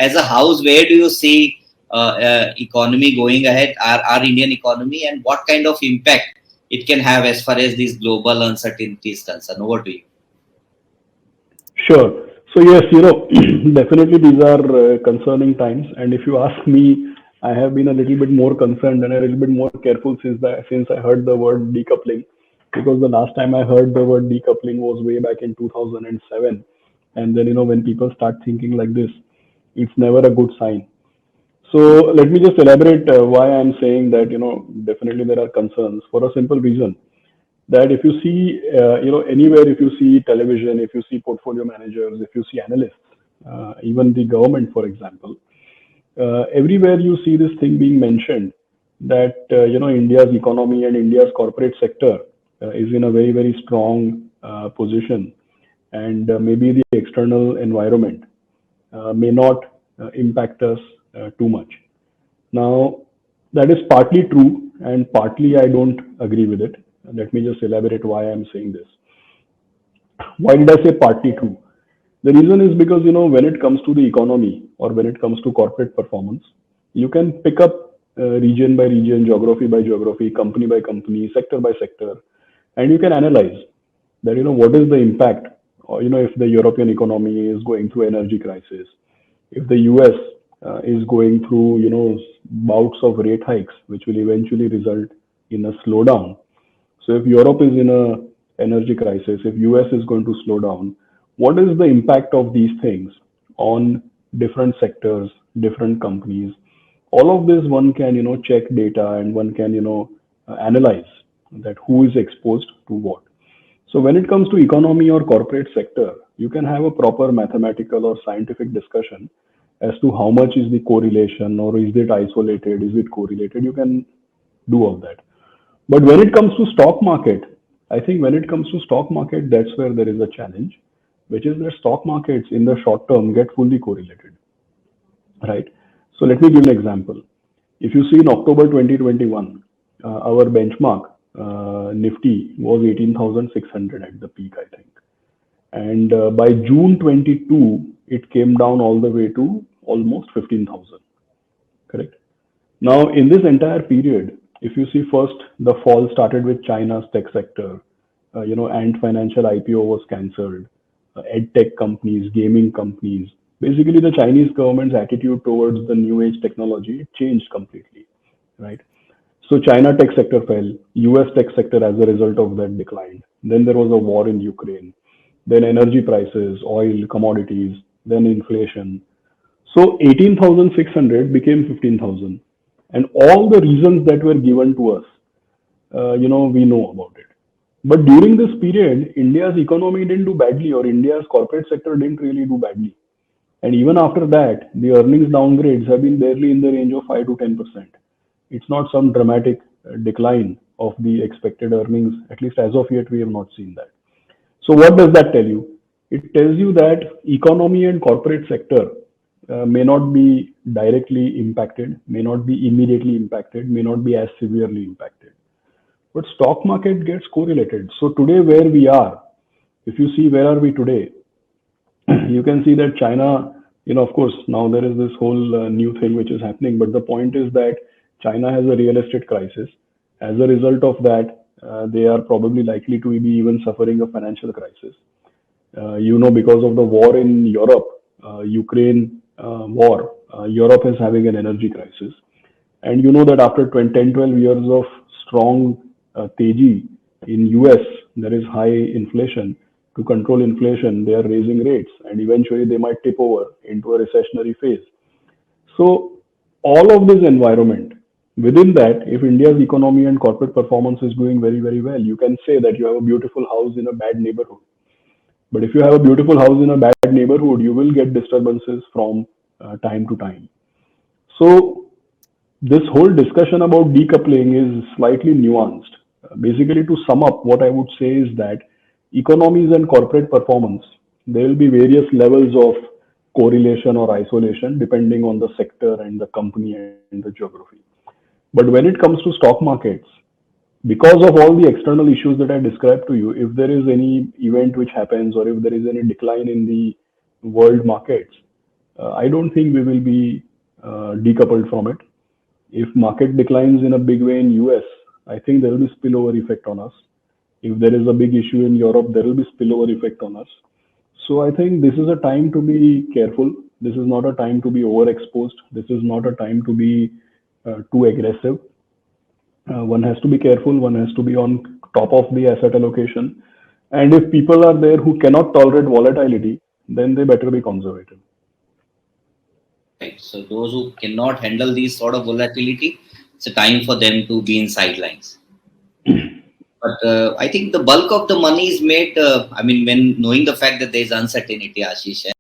as a house, where do you see economy going ahead, our Indian economy, and what kind of impact it can have as far as these global uncertainties is concerned? Over to you. Sure. So yes, definitely these are concerning times. And if you ask me, I have been a little bit more concerned and a little bit more careful since I heard the word decoupling, because the last time I heard the word decoupling was way back in 2007. And then when people start thinking like this, it's never a good sign. So let me just elaborate why I'm saying that definitely there are concerns for a simple reason that if you see, anywhere, if you see television, if you see portfolio managers, if you see analysts, even the government, for example, everywhere you see this thing being mentioned that, India's economy and India's corporate sector is in a very, very strong position. And maybe the external environment may not impact us too much. Now, that is partly true, and partly I don't agree with it. Let me just elaborate why I'm saying this. Why did I say partly true? The reason is because, when it comes to the economy or when it comes to corporate performance, you can pick up region by region, geography by geography, company by company, sector by sector, and you can analyze that, what is the impact, or, if the European economy is going through energy crisis, if the US is going through, bouts of rate hikes, which will eventually result in a slowdown. So if Europe is in a energy crisis, if US is going to slow down, what is the impact of these things on different sectors, different companies? All of this one can, check data, and one can, analyze that who is exposed to what. So when it comes to economy or corporate sector, you can have a proper mathematical or scientific discussion as to how much is the correlation, or is it isolated, is it correlated? You can do all that. But when it comes to stock market, I think when it comes to stock market, that's where there is a challenge, which is that stock markets in the short term get fully correlated, right? So let me give an example. If you see in October 2021, our benchmark Nifty was 18,600 at the peak, I think. And by June 22, it came down all the way to almost 15,000, correct? Now, in this entire period, if you see, first, the fall started with China's tech sector, and financial IPO was cancelled, ed tech companies, gaming companies. Basically, the Chinese government's attitude towards the new age technology changed completely, right? So China tech sector fell, US tech sector as a result of that declined. Then there was a war in Ukraine, then energy prices, oil, commodities, then inflation. So 18,600 became 15,000. And all the reasons that were given to us, we know about it. But during this period, India's economy didn't do badly, or India's corporate sector didn't really do badly. And even after that, the earnings downgrades have been barely in the range of 5 to 10%. It's not some dramatic decline of the expected earnings. At least as of yet, we have not seen that. So what does that tell you? It tells you that economy and corporate sector may not be directly impacted, may not be immediately impacted, may not be as severely impacted. But stock market gets correlated. So today where we are, if you see where are we today, you can see that China, of course, now there is this whole new thing which is happening. But the point is that China has a real estate crisis. As a result of that, they are probably likely to be even suffering a financial crisis. Because of the war in Europe, Ukraine war, Europe is having an energy crisis. And you know that after 10, 12 years of strong teji in US, there is high inflation. To control inflation, they are raising rates, and eventually they might tip over into a recessionary phase. So all of this environment, within that, if India's economy and corporate performance is doing very, very well, you can say that you have a beautiful house in a bad neighborhood. But if you have a beautiful house in a bad neighborhood, you will get disturbances from time to time. So this whole discussion about decoupling is slightly nuanced. Basically, to sum up, what I would say is that economies and corporate performance, there will be various levels of correlation or isolation depending on the sector and the company and the geography. But when it comes to stock markets, because of all the external issues that I described to you, if there is any event which happens, or if there is any decline in the world markets, I don't think we will be decoupled from it. If market declines in a big way in US, I think there will be spillover effect on us. If there is a big issue in Europe, there will be spillover effect on us. So I think this is a time to be careful. This is not a time to be overexposed. This is not a time to be too aggressive. One has to be careful. One has to be on top of the asset allocation. And if people are there who cannot tolerate volatility, then they better be conservative. Right. So those who cannot handle these sort of volatility, it's a time for them to be in sidelines. But I think the bulk of the money is made. I mean, when knowing the fact that there is uncertainty, Ashish,